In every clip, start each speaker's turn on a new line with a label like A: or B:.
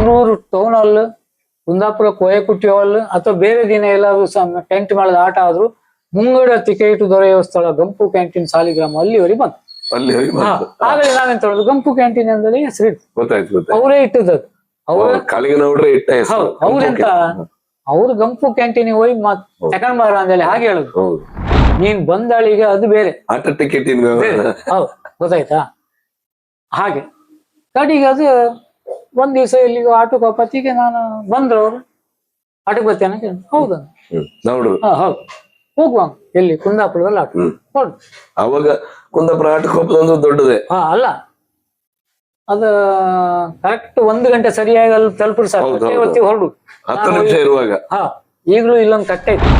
A: Mangaluru town hall, Kundapura ಕೋಯಕುಟ್ಟಿ ಹಾಲ್ ಅಥವಾ ಬೇರೆ ದಿನ ಎಲ್ಲಾದ್ರೂ ಟೆಂಟ್ ಮೇಳದ ಆಟ ಆದ್ರೂ ಮುಂಗಡ ಟಿಕೆಟ್ ದೊರೆಯುವ ಸ್ಥಳ ಗಂಪು ಕ್ಯಾಂಟೀನ್ ಸಾಲಿಗ್ರಾಮ ಅಲ್ಲಿವರೆಗೆ ಬಂತು. ಆಗಲೇ ನಾವೇನ್ ತೊಳೆದು ಗಂಪು ಕ್ಯಾಂಟೀನ್ ಅಂದ್ರೆ ಹೆಸರು ಅವರೇ ಇಟ್ಟದ್ದು. ಅವ್ರೆಂತ ಅವ್ರು ಗಂಪು ಕ್ಯಾಂಟೀನ್ ಹೋಗಿ ತಕೊಂಡ್ ಬಾರ ಅಂದೇಳಿ ಹಾಗೆ ಹೇಳುದು. ನೀನ್ ಬಂದಾಳಿಗೆ ಅದು ಬೇರೆ ಹೌದು, ಗೊತ್ತಾಯ್ತಾ? ಹಾಗೆ ಕಡೆಗೆ ಅದು ಒಂದ್ ದಿವಸ ಎಲ್ಲಿಗೂ ಆಟೋಕ ಪತಿಗೆ ನಾನು ಬಂದ್ರು ಅವ್ರು ಆಟೋಕ್ ಬರ್ತೇನೆ ಹೌದು ಹೌದು ಹೋಗುವ ಎಲ್ಲಿ ಕುಂದಾಪುರದಲ್ಲಿ ಆಟ ನೋಡು.
B: ಅವಾಗ ಕುಂದಾಪುರ ಆಟೋಕ ದೊಡ್ಡದೇ
A: ಅಲ್ಲ, ಅದ ಕರೆಕ್ಟ್ 1 ಗಂಟೆ ಸರಿಯಾಗಿ ಅಲ್ಲಿ ತಲುಪಿದ್ರು ಸಾಕು, ಹೊರಡು.
B: 10 ನಿಮಿಷ ಇರುವಾಗ
A: ಈಗಲೂ ಇಲ್ಲೊಂದು ಕಟ್ಟೆ ಇತ್ತು.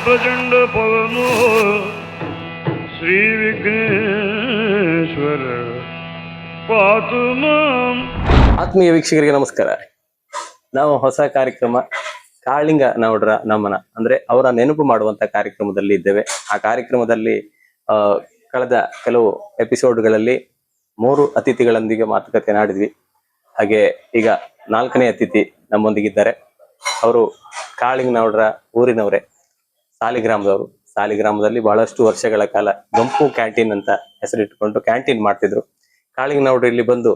C: ಪ್ರಚಂಡ ಪವನೋ ಶ್ರೀ ವಿಘ್ನೇಶ್ವರ ಪಾತು ಮಾಂ.
D: ಆತ್ಮೀಯ ವೀಕ್ಷಕರಿಗೆ ನಮಸ್ಕಾರ. ನಾವು ಹೊಸ ಕಾರ್ಯಕ್ರಮ ಕಾಳಿಂಗ ನಾವುಡ್ರ ನಮನ ಅಂದ್ರೆ ಅವರ ನೆನಪು ಮಾಡುವಂತ ಕಾರ್ಯಕ್ರಮದಲ್ಲಿ ಇದ್ದೇವೆ. ಆ ಕಾರ್ಯಕ್ರಮದಲ್ಲಿ ಕಳೆದ ಕೆಲವು ಎಪಿಸೋಡ್ಗಳಲ್ಲಿ 3 ಅತಿಥಿಗಳೊಂದಿಗೆ ಮಾತುಕತೆ ನಾಡಿದ್ವಿ. ಹಾಗೆ ಈಗ 4ನೇ ಅತಿಥಿ ನಮ್ಮೊಂದಿಗಿದ್ದಾರೆ. ಅವರು ಕಾಳಿಂಗ ನಾವುಡ್ರ ಊರಿನವರೇ, ಸಾಲಿಗ್ರಾಮದವರು. ಸಾಲಿಗ್ರಾಮದಲ್ಲಿ ಬಹಳಷ್ಟು ವರ್ಷಗಳ ಕಾಲ ಗಂಪು ಕ್ಯಾಂಟೀನ್ ಅಂತ ಹೆಸರಿಟ್ಟುಕೊಂಡು ಕ್ಯಾಂಟೀನ್ ಮಾಡ್ತಿದ್ರು. ಕಾಳಿಂಗ ನಾವುಡ್ರು ಇಲ್ಲಿ ಬಂದು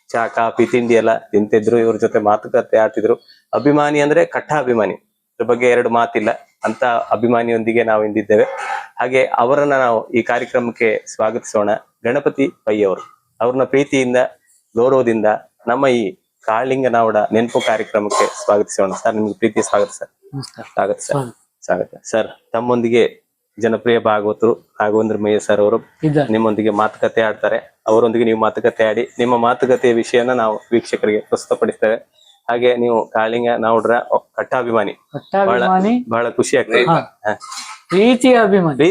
D: ಚಾ ಕಾಫಿ ತಿಂಡಿ ಎಲ್ಲ ತಿಂತಿದ್ರು. ಇವ್ರ ಜೊತೆ ಮಾತುಕತೆ ಆಡ್ತಿದ್ರು. ಅಭಿಮಾನಿ ಅಂದ್ರೆ ಕಟ್ಟ ಅಭಿಮಾನಿ, ಇದ್ರ ಬಗ್ಗೆ 2 ಮಾತಿಲ್ಲ ಅಂತ ಅಭಿಮಾನಿಯೊಂದಿಗೆ ನಾವು ಇಂದಿದ್ದೇವೆ. ಹಾಗೆ ಅವರನ್ನ ನಾವು ಈ ಕಾರ್ಯಕ್ರಮಕ್ಕೆ ಸ್ವಾಗತಿಸೋಣ. ಗಣಪತಿ ಪೈ ಅವರು, ಅವ್ರನ್ನ ಪ್ರೀತಿಯಿಂದ ಗೌರವದಿಂದ ನಮ್ಮ ಈ ಕಾಳಿಂಗ ನಾವುಡ ನೆನಪು ಕಾರ್ಯಕ್ರಮಕ್ಕೆ ಸ್ವಾಗತಿಸೋಣ. ಸರ್, ನಿಮ್ಗೆ ಪ್ರೀತಿ ಸ್ವಾಗತ ಸರ್. ಸ್ವಾಗತ ಸರ್. ಸ್ವಾಗತ ಸರ್. ತಮ್ಮೊಂದಿಗೆ ಜನಪ್ರಿಯ ಭಾಗವತರು ರಾಘವೇಂದ್ರ ಮಯ್ಯ ಸರ್ ಅವರು ನಿಮ್ಮೊಂದಿಗೆ ಮಾತುಕತೆ ಆಡ್ತಾರೆ. ಅವರೊಂದಿಗೆ ನೀವು ಮಾತುಕತೆ ಆಡಿ ನಿಮ್ಮ ಮಾತುಕತೆಯ ವಿಷಯನ ನಾವು ವೀಕ್ಷಕರಿಗೆ ಪ್ರಸ್ತುತಪಡಿಸ್ತೇವೆ. ಹಾಗೆ ನೀವು ಕಾಳಿಂಗ ನಾವುಡ್ರ ಕಟ್ಟಾಭಿಮಾನಿ, ಬಹಳ ಖುಷಿ ಆಗ್ತದೆ.
A: ಪ್ರೀತಿಯ
D: ಅಭಿಮಾನಿ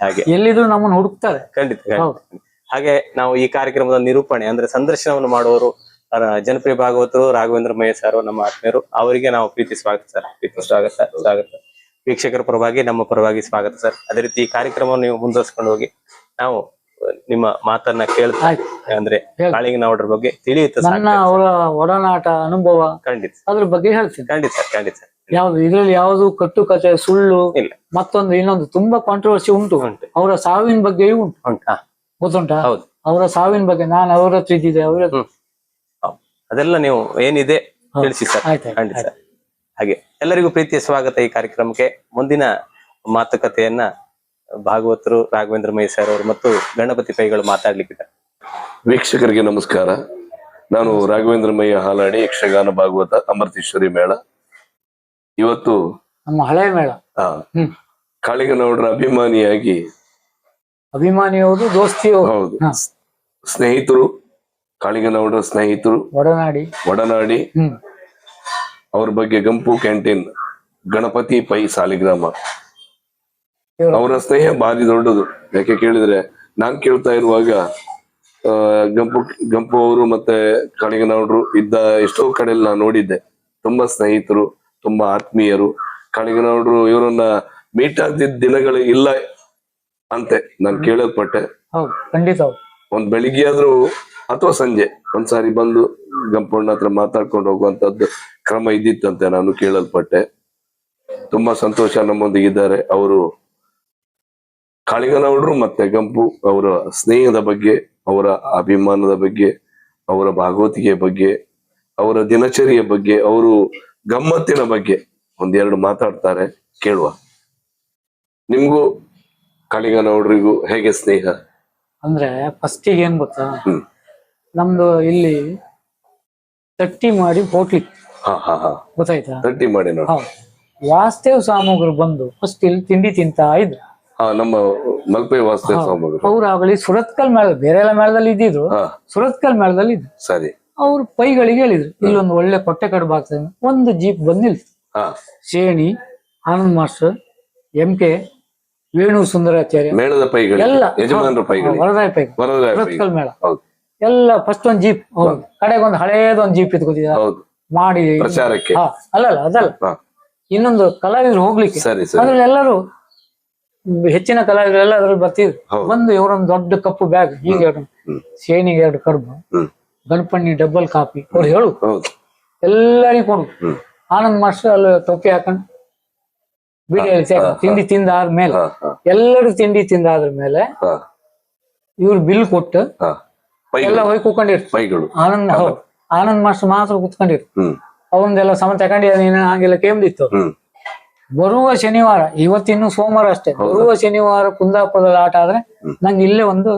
D: ಹಾಗೆ
A: ಎಲ್ಲಿದ್ರು ನಮ್ಮನ್ನು ಹುಡುಕ್ತಾರೆ.
D: ಖಂಡಿತ. ಹಾಗೆ ನಾವು ಈ ಕಾರ್ಯಕ್ರಮದ ನಿರೂಪಣೆ ಅಂದ್ರೆ ಸಂದರ್ಶನವನ್ನು ಮಾಡುವವರು ಜನಪ್ರಿಯ ಭಾಗವತರು ರಾಘವೇಂದ್ರ ಮಯ್ಯ ಸರ್, ನಮ್ಮ ಆತ್ಮೀಯರು. ಅವರಿಗೆ ನಾವು ಪ್ರೀತಿ ಸ್ವಾಗತ ಸರ್. ಪ್ರೀತಿ ಸ್ವಾಗತ. ವೀಕ್ಷಕರ ಪರವಾಗಿ ನಮ್ಮ ಪರವಾಗಿ ಸ್ವಾಗತ ಸರ್. ಅದೇ ರೀತಿ ಈ ಕಾರ್ಯಕ್ರಮವನ್ನು ನೀವು ಮುಂದುವರ್ಸ್ಕೊಂಡು ಹೋಗಿ ನಾವು ನಿಮ್ಮ ಮಾತನ್ನ ಕೇಳ್ತಾ ಅಂದ್ರೆ ಕಾಳಿಂಗ ನಾವುಡ್ರ ಬಗ್ಗೆ ತಿಳಿಯುತ್ತೆ.
A: ಅವರ ಒಡನಾಟ ಅನುಭವ
D: ಖಂಡಿತ
A: ಅದ್ರ ಬಗ್ಗೆ ಹೇಳ್ತೀನಿ.
D: ಖಂಡಿತ.
A: ಯಾವ್ದು ಇದ್ರಲ್ಲಿ ಯಾವ್ದು ಕಟ್ಟು ಕತೆ ಸುಳ್ಳು ಇಲ್ಲ. ಮತ್ತೊಂದು ಇನ್ನೊಂದು ತುಂಬಾ ಕಾಂಟ್ರವರ್ಸಿ ಉಂಟು. ಅವರ ಸಾವಿನ ಬಗ್ಗೆಯೂ ಉಂಟು. ಗೊತ್ತುಂಟಾ?
D: ಹೌದು.
A: ಅವರ ಸಾವಿನ ಬಗ್ಗೆ ನಾನು ಅವ್ರ ಹತ್ರ ಇದ್ದಿದ್ದೆ.
D: ಅದೆಲ್ಲ ನೀವು ಏನಿದೆ ತಿಳಿಸಿ ಸರ್. ಖಂಡಿತ. ಹಾಗೆ ಎಲ್ಲರಿಗೂ ಪ್ರೀತಿಯ ಸ್ವಾಗತ ಈ ಕಾರ್ಯಕ್ರಮಕ್ಕೆ. ಮುಂದಿನ ಮಾತುಕತೆಯನ್ನ ಭಾಗವತರು ರಾಘವೇಂದ್ರ ಮಯ್ಯ ಸರ್ ಅವರು ಮತ್ತು ಗಣಪತಿ ಪೈಗಳು ಮಾತಾಡ್ಲಿಕ್ಕಿದ್ದಾರೆ.
B: ವೀಕ್ಷಕರಿಗೆ ನಮಸ್ಕಾರ. ನಾನು ರಾಘವೇಂದ್ರ ಮಯ್ಯ ಹಾಲಾಡಿ, ಯಕ್ಷಗಾನ ಭಾಗವತ ಅಮೃತೇಶ್ವರಿ ಮೇಳ. ಇವತ್ತು
A: ನಮ್ಮ ಹಳೆ ಮೇಳ.
B: ಕಾಳಿಂಗ ನಾವುಡ್ರ
A: ಅಭಿಮಾನಿಯವರು ದೋಸ್ತಿಯವರು.
B: ಹೌದು, ಸ್ನೇಹಿತರು. ಕಾಳಿಂಗ ನಾವುಡ್ರ ಸ್ನೇಹಿತರು, ಒಡನಾಡಿ. ಅವ್ರ ಬಗ್ಗೆ ಗಂಪು ಕ್ಯಾಂಟೀನ್, ಗಣಪತಿ ಪೈ, ಸಾಲಿಗ್ರಾಮ. ಅವರ ಸ್ನೇಹ ಭಾರಿ ದೊಡ್ಡದು. ಯಾಕೆ ಕೇಳಿದ್ರೆ ನಾನ್ ಕೇಳ್ತಾ ಇರುವಾಗ ಗಂಪು ಅವರು ಮತ್ತೆ ಕಾಳಿಂಗ ನಾವುಡ್ರು ಇದ್ದ ಎಷ್ಟೋ ಕಡೆಯಲ್ಲಿ ನಾನು ನೋಡಿದ್ದೆ. ತುಂಬಾ ಸ್ನೇಹಿತರು, ತುಂಬಾ ಆತ್ಮೀಯರು. ಕಾಳಿಂಗ ನಾವುಡ್ರು ಇವರನ್ನ ಮೀಟ್ ಆಗ್ತಿದ್ದ ದಿನಗಳು ಇಲ್ಲ ಅಂತೆ ನಾನು ಕೇಳಲ್ಪಟ್ಟೆ. ಒಂದ್ ಬೆಳಿಗ್ಗೆ ಆದ್ರೂ ಅಥವಾ ಸಂಜೆ ಒಂದ್ಸಾರಿ ಬಂದು ಗಂಪಣ್ಣ ಹತ್ರ ಮಾತಾಡ್ಕೊಂಡು ಹೋಗುವಂತದ್ದು ಕ್ರಮ ಇದ್ದಿತ್ತಂತೆ ನಾನು ಕೇಳಲ್ಪಟ್ಟೆ. ತುಂಬಾ ಸಂತೋಷ ನಮ್ಮೊಂದಿಗಿದ್ದಾರೆ ಅವರು. ಕಾಳಿಂಗ ನಾವುಡ್ರು ಮತ್ತೆ ಗಂಪು ಅವರ ಸ್ನೇಹದ ಬಗ್ಗೆ, ಅವರ ಅಭಿಮಾನದ ಬಗ್ಗೆ, ಅವರ ಭಾಗವತಿಗೆ ಬಗ್ಗೆ, ಅವರ ದಿನಚರಿಯ ಬಗ್ಗೆ, ಅವರು ಗಮ್ಮತ್ತಿನ ಬಗ್ಗೆ 1-2 ಮಾತಾಡ್ತಾರೆ, ಕೇಳುವ. ನಿಮ್ಗೂ ಕಾಳಿಂಗ ನಾವುಡ್ರಿಗೂ ಹೇಗೆ ಸ್ನೇಹ?
A: ಅಂದ್ರೆ ಫಸ್ಟಿಗೆ ಏನ್ ಗೊತ್ತಾ, ನಮ್ದು ಇಲ್ಲಿ ತಟ್ಟಿ ಮಾಡಿ ಹೋಟ್ಲಿ ಗೊತ್ತಾಯ್ತಾ?
B: ತಟ್ಟಿ ಮಾಡಿ
A: ವಾಸ್ತೇವ್ ಸಾಮಗ್ರು ಬಂದು ಫಸ್ಟ್ ಇಲ್ಲಿ ತಿಂಡಿ ತಿಂತಾ ಇದ್ರು.
B: ನಮ್ಮ ಮಲ್ಪೆ ವಾಸ್ತೇವ್ ಸಾಮಗ್ರು
A: ಅವ್ರು ಆಗಲಿ ಸುರತ್ಕಲ್ ಮೇಳ, ಬೇರೆ ಎಲ್ಲ ಮೇಳದಲ್ಲಿ ಇದ್ದಿದ್ರು, ಸುರತ್ಕಲ್ ಮೇಳದಲ್ಲಿ ಇದ್ರು.
B: ಸರಿ.
A: ಅವ್ರು ಪೈಗಳಿಗೆ ಹೇಳಿದ್ರು ಇಲ್ಲೊಂದು ಒಳ್ಳೆ ಕೊಟ್ಟೆ ಕಡುಬು ಆಗ್ತದೆ. ಒಂದು ಜೀಪ್ ಬಂದ್ ನಿಲ್ತು. ಶೇಣಿ, ಆನಂದ್ ಮಾಸ್ಟರ್, MK, ವೇಣು ಸುಂದರಾಚಾರ್ಯ
B: ಮೇಳದ ಪೈಗಳು
A: ಎಲ್ಲ
B: ಯಜಮಾನರ ಪೈಗಳು
A: ವರದಾಯ ಪೈಗಳು
B: ವರದಾಯ ಪೈ.
A: ರತ್ಕಲ್ ಮೇಳ
B: ಹೌದು
A: ಎಲ್ಲ ಫಸ್ಟ್ ಒಂದ್ ಜೀಪ್ ಕಡೆಗೆ ಒಂದು ಹಳೇದೊಂದ್ ಜೀಪ್ ಇಟ್ಕೊತಿದ
B: ಹೌದು
A: ಮಾಡಿ
B: ಪ್ರಚಾರಕ್ಕೆ.
A: ಅಲ್ಲಲ್ಲ ಅದಲ್ಲ
B: ಹಾ.
A: ಇನ್ನೊಂದು ಕಲಾವಿದ್ರು ಹೋಗ್ಲಿಕ್ಕೆ
B: ಸರಿ ಸರಿ
A: ಅದ್ರಲ್ಲಿ ಎಲ್ಲರೂ ಹೆಚ್ಚಿನ ಕಲಾವಿದರೆಲ್ಲ ಅದ್ರಲ್ಲಿ ಬರ್ತಿದ್ರು.
B: ಹೌದು.
A: ಬಂದು ಇವರೊಂದು ದೊಡ್ಡ ಕಪ್ಪು ಬ್ಯಾಗ್ ಹೀಗೆ ಎರಡು ಸೇನಿಗೆ 2 ಕಡುಬು
B: ಹ್ಮ್
A: ಗಣಪಣ್ಣಿ ಡಬ್ಬಲ್ ಕಾಪಿ ಅವ್ರು ಹೇಳು
B: ಹೌದು
A: ಎಲ್ಲರಿಗೂ ಕೊಡು.
B: ಹ್ಮ್
A: ಆನಂದ್ ಮಾಸ್ಟರ್ ಅಲ್ಲಿ ತೊಪ್ಪಿ ಹಾಕೊಂಡು ಬಿಡಿ ತಿಂಡಿ ತಿಂದಾದ್ಮೇಲೆ
B: ಹಾ ಹಾ
A: ಎಲ್ಲರೂ ತಿಂಡಿ ತಿಂದಾದ್ರ ಮೇಲೆ
B: ಹಾ
A: ಇವ್ರು ಬಿಲ್ ಕೊಟ್ಟು
B: ಹಾ ಪೈಗಳು
A: ಎಲ್ಲ ಹೋಗಿ ಕೂತ್ಕೊಂಡಿರ್ತಾರೆ.
B: ಪೈಗಳು
A: ಆನಂದ್ ಮಾಸ್ಟರ್ ಮಾತ್ರ ಕೂತ್ಕೊಂಡಿರು.
B: ಹ್ಮ್
A: ಅವನ್ದೆಲ್ಲ ಸಮ ತಗೊಂಡಿದ್ದಾನೆ ನೀನು ಹಾಗೆಲ್ಲ ಕೇಂದಿತ್ತು.
B: ಹ್ಮ್
A: ಬರುವ ಶನಿವಾರ ಇವತ್ತಿನ್ನು ಸೋಮವಾರ ಅಷ್ಟೇ. ಬರುವ ಶನಿವಾರ ಕುಂದಾಪುರದಲ್ಲಿ ಆಟ ಆದ್ರೆ ನಂಗೆ ಇಲ್ಲೇ ಒಂದು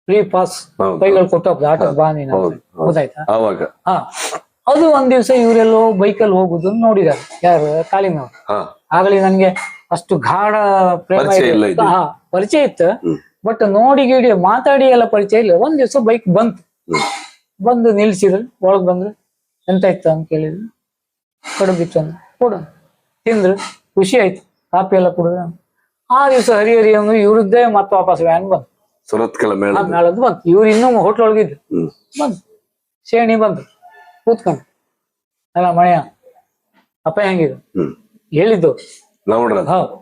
A: ಫ್ರೀ ಪಾಸ್
B: ಹೌದು.
A: ಕೈಗಳು ಕೊಟ್ಟೋಗ್ದು ಆಟ ಬಾ ನೀನು
B: ಹೌದು, ಹೌದು.
A: ಗೊತ್ತಾಯ್ತಾ?
B: ಆವಾಗ
A: ಹಾ ಅದು ಒಂದ್ ದಿವ್ಸ ಇವರೆಲ್ಲೋ ಬೈಕಲ್ಲಿ ಹೋಗುದನ್ನು ನೋಡಿದಾರೆ ಯಾರು ಕಾಳಿಂಗವ್ರು.
B: ಹಾ
A: ಆಗಲಿ ನನ್ಗೆ ಅಷ್ಟು ಗಾಢ ಪ್ರೇಮ
B: ಪರಿಚಯ ಇಲ್ಲ ಇದು.
A: ಹಾ ಪರಿಚಯ ಇತ್ತು.
B: ಹ್ಮ್.
A: ಬಟ್ ನೋಡಿ ಗಿಡಿ ಮಾತಾಡಿ ಎಲ್ಲ ಪರಿಚಯ ಇಲ್ಲ. ಒಂದ್ ದಿವ್ಸ ಬೈಕ್ ಬಂತು.
B: ಹ್ಮ್.
A: ಬಂದು ನಿಲ್ಸಿದ್ರು. ಒಳಗ್ ಬಂದ್ರು ಎಂತ ಇತ್ತು ಅಂತ ಕೇಳಿದ್ರು. ಕಡುಬಿತ್ತು ಅಂದ್ರು. ಕೊಡು ತಿಂದ್ರು. ಖುಷಿ ಆಯ್ತು. ಕಾಪಿ ಎಲ್ಲ ಕುಡಿದ್ರು. ಆ ದಿವ್ಸ ಹರಿಹರಿ ಅಂದ್ರೆ ಇವ್ರದ್ದೇ ಮತ್ತೆ ವಾಪಸ್ ವ್ಯಾನ್ ಬಂತು.
B: ಸುರತ್ಕಲ ಮೇಳ
A: ಆ ಮೇಳದ್ದು ಬಂತು. ಇವ್ರು ಇನ್ನೂ ಹೋಟ್ಲ್ ಒಳಗಿದ್ರು.
B: ಹ್ಮ್
A: ಬಂತು ಶೇಣಿ ಬಂತು ಕೂತ್ಕೊಂಡು ಅಲ್ಲ ಮಳೆಯ ಅಪ್ಪ ಹೆಂಗಿದ್ರು
B: ಹ್ಮ್
A: ಹೇಳಿದ್ದು.
B: ನೋಡ್ರ
A: ಹೌದು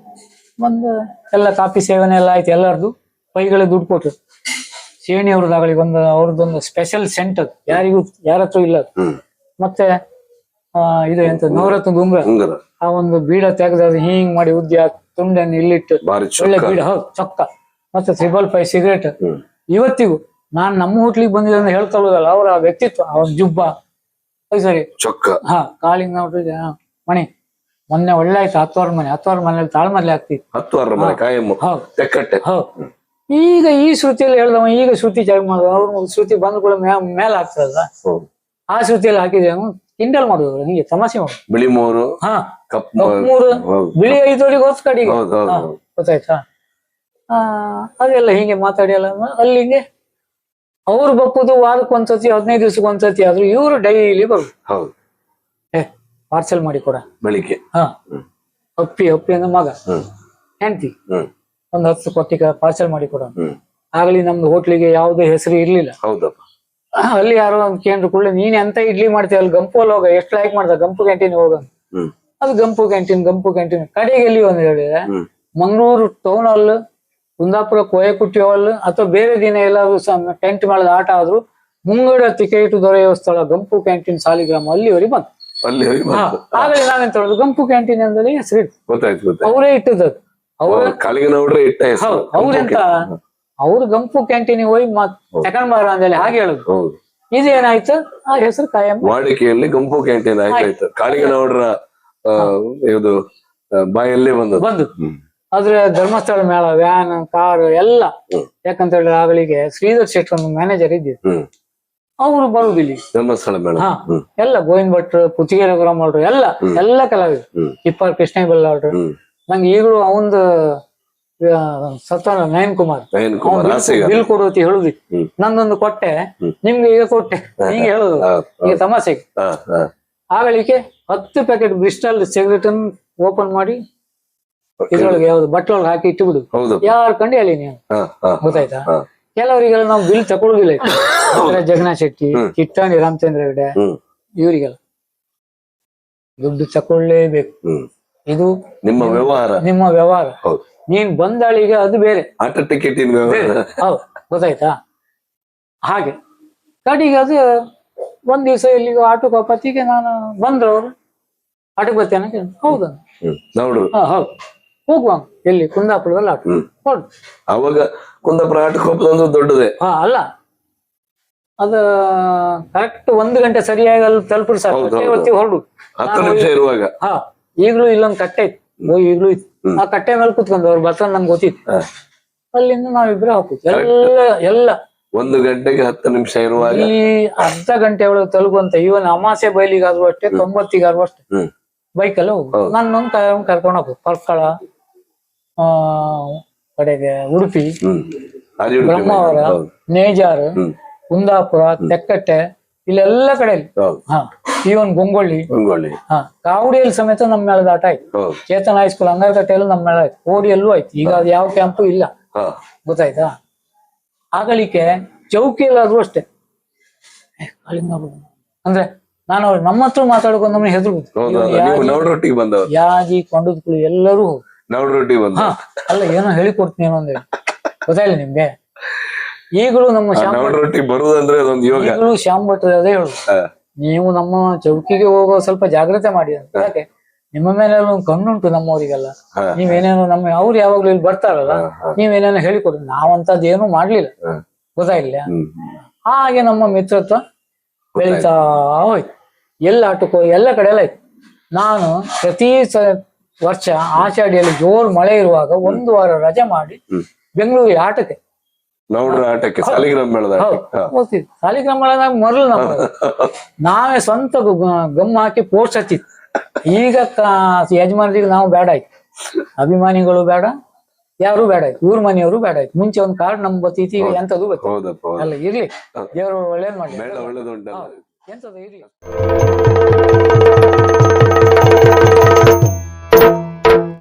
A: ಒಂದು ಎಲ್ಲ ಕಾಫಿ ಸೇವನೆ ಎಲ್ಲ ಆಯ್ತು. ಎಲ್ಲರದು ಪೈಗಳೇ ದುಡ್ಡು ಕೊಟ್ರು. ಶೇಣಿ ಅವ್ರದ್ದಾಗಲಿ ಒಂದು ಅವ್ರದ್ದೊಂದು ಸ್ಪೆಷಲ್ ಸೆಂಟ್ ಅದು ಯಾರಿಗೂ ಯಾರ ಹತ್ರ ಇಲ್ಲ ಅದು.
B: ಹ್ಮ್
A: ಮತ್ತೆ ಇದು ಎಂತ ನವರತ್ನದ ಉಂಗುರ
B: ಉಂಗುರ
A: ಆ ಒಂದು ಬೀಡ ತೆಗೆದು ಅದು ಹಿಂಗ್ ಮಾಡಿ ಉದ್ದಿ ಆ ತುಂಡನ್ನು ಇಲ್ಲಿಟ್ಟು
B: ಬಾರಿ
A: ಒಳ್ಳೆ
B: ಚೊಕ್ಕ.
A: ಬೀಡ ಹೌದು ಚೊಕ್ಕ ಮತ್ತೆ 555 ಸಿಗರೇಟ್.
B: ಹ್ಮ್
A: ಇವತ್ತಿಗೂ ನಾನ್ ನಮ್ಮ ಹೋಟ್ಲಿಗೆ ಬಂದಿದ್ದೆ ಅಂತ ಹೇಳ್ಕೊಳ್ಳೋದಲ್ಲ ಅವ್ರ ಆ ವ್ಯಕ್ತಿತ್ವ ಅವ್ರ ಜುಬ್ಬ ಸರಿ.
B: ಚೊಕ್ಕ
A: ಹಾ ಕಾಳಿಂಗ್ ನೋಡ್ರಿ ಮಣಿ ಮೊನ್ನೆ ಒಳ್ಳೆ ಆಯ್ತು 10 ಮನೆ ಮನೇಲಿ ತಾಳ್ಮದ್ಲೆ ಆಗ್ತಿತ್ತು.
B: 10 ಮನೆ ಕಾಯಂ
A: ಹೌದು
B: ತೆಕ್ಕಟ್ಟೆ.
A: ಹೌದು ಈಗ ಈ ಶ್ರುತಿಯಲ್ಲಿ ಹೇಳ್ದವ ಈಗ ಶ್ರುತಿ ಚಾಲು ಮಾಡುವ ಅವ್ರು ಶ್ರುತಿ ಬಂದು ಕೂಡ ಮೇಲೆ ಆಗ್ತದಲ್ಲ
B: ಹೌದು.
A: ಆ ಶ್ರುತಿಯಲ್ಲಿ ಹಾಕಿದ್ರೆ ಕಿಂಡಲ್ ಮಾಡುದು ಹಿಂಗೆ ತಮಾಷೆ ಮಾಡುದು.
B: ಬಿಳಿ ಮೋರು
A: ಹಾ
B: ಕಪ್
A: ಮೂರು
B: ಹೌದು.
A: ಬಿಳಿ 5 ಹೊತ್ತು ಕಡೆಗೆ
B: ಹೌದು ಹೌದು ಹೌದು.
A: ಗೊತ್ತಾಯ್ತಾ? ಅದೆಲ್ಲ ಹಿಂಗೆ ಮಾತಾಡಿ ಅಲ್ಲ ಅಲ್ಲಿಗೆ ಅವ್ರು ಬಪ್ಪುದು ವಾರಕ್ಕೆ ಒಂದ್ಸತಿ 15 ದಿವ್ಸಕ್ಕೆ ಒಂದ್ಸತಿ ಆದ್ರೂ ಇವ್ರು ಡೈಲಿ ಬರುದು.
B: ಹೌದು
A: ಪಾರ್ಸೆಲ್ ಮಾಡಿ ಕೊಡ
B: ಬೆಳಿಗ್ಗೆ.
A: ಹಾ ಅಪ್ಪಿ ಅಂದ್ರೆ ಮಗ
B: ಹ್ಮ್
A: ಹೆಂಡತಿ
B: ಹ್ಮ್
A: ಒಂದ್ 10 ಕೊಟ್ಟಿಗೆ ಪಾರ್ಸೆಲ್ ಮಾಡಿ ಕೊಡ.
B: ಹ್ಮ್
A: ಆಗ್ಲಿ ನಮ್ದು ಹೋಟ್ಲಿಗೆ ಯಾವುದೇ ಹೆಸರು ಇರ್ಲಿಲ್ಲ.
B: ಹೌದಪ್ಪ.
A: ಅಲ್ಲಿ ಯಾರೋ ಒಂದ್ ಕೇಂದ್ರ ಕೂಡಲೇ ನೀನ್ ಎಂತ ಇಡ್ಲಿ ಮಾಡ್ತೀಯ ಅಲ್ಲಿ ಗಂಪಲ್ಲಿ ಹೋಗ ಎಷ್ಟು ಲೈಕ್ ಮಾಡ್ದ ಗಂಪು ಕ್ಯಾಂಟೀನ್ ಹೋಗ.
B: ಹ್ಮ್
A: ಅದು ಗಂಪು ಕ್ಯಾಂಟೀನ್ ಕಡೆಗೆ ಎಲ್ಲಿ ಒಂದು ಹೇಳಿದ್ರೆ
B: ಹ್ಮ್
A: ಮಂಗಳೂರು ಟೌನ್ ಹಾಲ್ ಕುಂದಾಪುರ ಕೋಯಕುಟ್ಟಿ ಹಾಲ್ ಅಥವಾ ಬೇರೆ ದಿನ ಎಲ್ಲಾದ್ರೂ ಟೆಂಟ್ ಮೇಳದ ಆಟ ಆದ್ರೂ ಮುಂಗಡ ಟಿಕೆಟ್ ದೊರೆಯುವ ಸ್ಥಳ ಗಂಪು ಕ್ಯಾಂಟೀನ್ ಸಾಲಿಗ್ರಾಮ ಅಲ್ಲಿವರೆಗೆ ಬಂತು.
B: ಅಲ್ಲಿ ಹೋಗಿ ಬಂತು.
A: ಆಗಲೇ ನಾವೆಂತ ಹೇಳುದು ಗಂಪು ಕ್ಯಾಂಟೀನ್ ಅಂದ್ರೆ ಹೆಸರು
B: ಗೊತ್ತಾಯ್ತು ಗೊತ್ತಾಯ್ತು.
A: ಅವರೇ ಇಟ್ಟದ್ದು ಅವ್ರ
B: ಕಾಳಿಂಗನವ್ರೆ ಇಟ್ಟ ಹೆಸರು.
A: ಅವ್ರೆಂತ ಅವ್ರು ಗಂಪು ಕ್ಯಾಂಟೀನ್ ಹೋಗಿ ತಕೊಂಡ್ ಬಾರ ಅಂದೇಳಿ ಹಾಗೆ ಹೇಳುದು.
B: ಹೌದು
A: ಇದೇನಾಯ್ತು ಆ ಹೆಸರು ಕಾಯಂ
B: ವಾಡಿಕೆಯಲ್ಲಿ ಗಂಪು ಕ್ಯಾಂಟೀನ್ ಆಯ್ತಾಯ್ತು. ಕಾಳಿಂಗನವ್ರ ಇದು ಬಾಯಲ್ಲೇ ಬಂದದ್ದು.
A: ಬಂದು
B: ಹ್ಮ್
A: ಆದ್ರೆ ಧರ್ಮಸ್ಥಳ ಮೇಳ ವ್ಯಾನ್ ಕಾರ್ ಎಲ್ಲ ಯಾಕಂತ ಹೇಳಿದ್ರೆ ಆಗಲಿಗೆ ಶ್ರೀಧರ್ ಶೆಟ್ಟಿ ಒಂದು ಮ್ಯಾನೇಜರ್ ಇದ್ದಿದ್ದು.
B: ಹ್ಮ್
A: ಅವರು ಬರುದಿಲ್ಲ
B: ಧರ್ಮಸ್ಥಳ ಮೇಳ.
A: ಹಾ
B: ಹ್ಮ್
A: ಎಲ್ಲ ಗೋವಿಂದ್ ಭಟ್ರು ಪುತ್ತಿಗೆ ರಘುರಾಮಲ್ರು ಎಲ್ಲ ಕಲಾವಿದ್ರು.
B: ಹ್ಮ್
A: ಇಪ್ಪಾರ್ ಕೃಷ್ಣ ಬಲ್ಲಾಳ್ರು.
B: ಹ್ಮ್
A: ನಂಗೆ ಈಗಲೂ ಅವಂದು ಸತ್ತ ನಯನ್ ಕುಮಾರ್
B: ಆಸೆಗಾರ.
A: ಬಿಲ್ ಕೊಡೋತಿ ಹೇಳುದಿ
B: ಹ್ಮ್.
A: ನಂದೊಂದು ಕೊಟ್ಟೆ ನಿಮ್ಗೆ ಈಗ ಕೊಟ್ಟೆ ಹಿಂಗೆ ಹೇಳುದು ಈಗ ತಮಾಷೆಗೆ.
B: ಹಾ ಹಾ
A: ಆಗಲಿಕ್ಕೆ 10 ಪ್ಯಾಕೆಟ್ ಬ್ರಿಸ್ಟಲ್ ಸಿಗರೇಟ್ ಅನ್ನು ಓಪನ್ ಮಾಡಿ ಇದ್ರೊಳಗೆ ಯಾವ್ದು ಬಟ್ಟೆ ಒಳಗೆ ಹಾಕಿ ಇಟ್ಟು ಬಿಡುದು.
B: ಹೌದು.
A: ಯಾರು ಕಂಡು ಹೇಳಿ ನೀವು
B: ಹಾ ಹಾ
A: ಗೊತ್ತಾಯ್ತಾ?
B: ಹಾ
A: ಕೆಲವರಿಗೆಲ್ಲ ನಾವು ಬಿಲ್ ತಗೊಳುದಿಲ್ಲ. ಜಗನ್ನಾಥ್ ಶೆಟ್ಟಿ ಕಿಟ್ಟಾಣಿ ರಾಮಚಂದ್ರ ಹೆಗಡೆ
B: ಹ್ಮ್
A: ಇವರಿಗೆಲ್ಲ ದುಡ್ಡು ತಕೊಳ್ಳೇಬೇಕು.
B: ಹ್ಮ್
A: ಇದು
B: ನಿಮ್ಮ ವ್ಯವಹಾರ.
A: ನಿಮ್ಮ ವ್ಯವಹಾರ.
B: ಹೌದು.
A: ನೀನ್ ಬಂದಾಳಿಗೆ ಅದು ಬೇರೆ.
B: ಆಟ ಟಿಕೆಟಿನ ವ್ಯವಹಾರ.
A: ಹೌದು ಗೊತ್ತಾಯ್ತಾ? ಹಾಗೆ ಕಡೆಗೆ ಅದು ಒಂದ್ ದಿವ್ಸ ಇಲ್ಲಿಗೆ ಆಟೋ ಪತಿಗೆ ನಾನು ಬಂದ್ರು ಅವ್ರು ಆಟೋ ಬರ್ತೇನೆ ಹೌದ
B: ನೋಡ್ರು.
A: ಹೌದು ಹೋಗುವ ಎಲ್ಲಿ ಕುಂದಾಪುರದಲ್ಲಿ ಆಟೋ ಹೊರಡು.
B: ಅವಾಗ ಕುಂದಾಪುರ ಆಟಕ್ಕೆ ಹೋಗೋದು ದೊಡ್ಡದೇ.
A: ಅಲ್ಲ ಅದ ಕರೆಕ್ಟ್ 1 ಗಂಟೆ ಸರಿಯಾಗಿ ಅಲ್ಲಿ ತಲುಪಿದ್ರು ಸಾಕು. ಹೊರಡು
B: 10 ನಿಮಿಷ ಇರುವಾಗ.
A: ಹಾ ಈಗ್ಲೂ ಇಲ್ಲೊಂದ್ ಕಟ್ಟೆ ಇತ್ತು ಈಗ್ಲೂ ಇತ್ತು. ಆ ಕಟ್ಟೆ ಮೇಲೆ ಕುತ್ಕೊಂಡು ಅವ್ರು ಬರ್ತಾರೆ ನಮ್ಗೆ ಗೊತ್ತಿತ್ತು. ಅಲ್ಲಿಂದ ನಾವಿಬ್ರೆ ಹಾಕುದು ಎಲ್ಲ
B: 1 ಗಂಟೆಗೆ 10 ನಿಮಿಷ ಇರುವಾಗ
A: ಈ ಅರ್ಧ ಗಂಟೆ ಒಳಗೆ ತಲುಪುವಂತ ಇವನ್ ಅಮಾಸೆ ಬೈಲಿಗಾದ್ರು ಅಷ್ಟೇ 90ಗಾದ್ರು ಅಷ್ಟೇ ಬೈಕಲ್ಲೇ ಹೋಗುದು. ನನ್ನೊಂದು ಕರ್ಕೊಂಡು ಹೋಗುದು ಪರ್ಕಳ ಕಡೆಗೆ ಉಡುಪಿ ಬ್ರಹ್ಮಾವರ ನೇಜಾರ್ ಕುಂದಾಪುರ ತೆಕ್ಕಟ್ಟೆ ಇಲ್ಲೆಲ್ಲ ಕಡೆಯಲ್ಲಿ. ಹಾ ಈವನ್ ಗೊಂಗೊಳ್ಳಿ
B: ಗಂಗೊಳ್ಳಿ.
A: ಕಾವಡಿಯಲ್ಲಿ ಸಮೇತ ನಮ್ಮ ಮೇಳದಾಟ ಆಯ್ತು.
B: ಹೌದು.
A: ಚೇತನ ಹೈಸ್ಕೂಲ್ ಅಂಗಾರಕಟ್ಟೆಯಲ್ಲೂ ನಮ್ಮ ಮೇಳ ಆಯ್ತು. ಓಡಿಯಲ್ಲೂ ಆಯ್ತು. ಈಗ ಅದು ಯಾವ ಕ್ಯಾಂಪು ಇಲ್ಲ,
B: ಹಾ
A: ಗೊತ್ತಾಯ್ತಾ. ಆಗಲಿಕ್ಕೆ ಚೌಕಿಯಲ್ಲಾದ್ರೂ ಅಷ್ಟೇ ಕಾಳಿಂಗ ಅಂದ್ರೆ ನಾನು ಅವ್ರು ನಮ್ಮ ಹತ್ರ ಮಾತಾಡ್ಕೊಂಡು ನಮ್ಮನ್ನ ಹೆದ್ರು
B: ಹೌದಾ? ನೀವು ನವರೊಟ್ಟಿಗೆ ಬಂದವರು?
A: ಯಾಜಿ ಕೊಂಡದ್ಗಳು ಎಲ್ಲರೂ
B: ನವರೊಟ್ಟಿಗೆ ಬಂದ?
A: ಅಲ್ಲ ಏನೋ ಹೇಳಿಕೊಡ್ತೀನಿ ಏನೋ ಅಂದ್ರೆ ಗೊತ್ತಾಯಿಲ್ಲ ನಿಮ್ಗೆ. ಈಗಲೂ ನಮ್ಮ
B: ನವರೊಟ್ಟಿಗೆ ಬರುದಂದ್ರೆ ಅದೊಂದು ಯೋಗ.
A: ಈಗಲೂ ಶ್ಯಾಮ್ ಭಟ್ರು ಅದೇ ಹೇಳುದು, ನೀವು ನಮ್ಮ ಚೌಕಿಗೆ ಹೋಗೋ ಸ್ವಲ್ಪ ಜಾಗ್ರತೆ ಮಾಡಿ ಅಂತ. ಯಾಕೆ ನಿಮ್ಮ ಮೇಲೆ ಒಂದು ಕಣ್ಣುಂಟು ನಮ್ಮವರಿಗೆಲ್ಲ. ನೀವೇನೇನೋ ನಮ್ಮ ಅವ್ರು ಯಾವಾಗ್ಲೂ ಇಲ್ಲಿ ಬರ್ತಾರಲ್ಲ, ನೀವೇನೇನೋ ಹೇಳಿಕೊಡ್ರಿ. ನಾವಂತದ್ದು ಏನೂ ಮಾಡ್ಲಿಲ್ಲ, ಗೊತ್ತಾಯಿಲ್ಲ. ಹಾಗೆ ನಮ್ಮ ಮಿತ್ರತ್ವ ಬೆಳೀತಾ ಹೋಯ್ತು. ಎಲ್ಲ ಆಟಕ್ಕೋ ಎಲ್ಲ ಕಡೆ ಎಲ್ಲ ಆಯ್ತು. ನಾನು ಪ್ರತಿ ವರ್ಷ ಆಷಾಢಿಯಲ್ಲಿ ಜೋರ್ ಮಳೆ ಇರುವಾಗ 1 ವಾರ ರಜೆ ಮಾಡಿ ಬೆಂಗಳೂರಿಗೆ ಆಟಕ್ಕೆ
B: ನವಡ್ರ ಆಟಕ್ಕೆ ಸಾಲಿಗ್ರಾಮ ಮೇಳದ
A: ಹೋಗ್ತಿದ್ವಿ. ಸಾಲಿಗ್ರಾಮ ಮೇಳದಾಗ ಮೊದಲು ನಾವೇ ಸ್ವಂತ ಗಮ್ ಹಾಕಿ ಪೋಸ್ಟ್ ಹಚ್ಚಿತ್ತು. ಈಗ ಯಜಮಾನರಿಗೆ ನಾವು ಬೇಡ ಆಯ್ತು, ಅಭಿಮಾನಿಗಳು ಬೇಡ, ಯಾರು ಬೇಡ ಆಯ್ತು, ಊರ್ ಮನೆಯವರು ಬೇಡ ಆಯ್ತು. ಮುಂಚೆ ಒಂದು ಕಾರ್ಡ್ ನಮ್ಗೆ ಗೊತ್ತಿತ್ತು, ಈಗ ಎಂತದು ಗೊತ್ತ. ಅಲ್ಲ ಇರ್ಲಿ, ದೇವರು ಒಳ್ಳೇದ್ ಮಾಡ್ಲಿ,
B: ಒಳ್ಳೇದುಂಟಲ್ಲ
A: ಎಂತದು ಇರ್ಲಿ.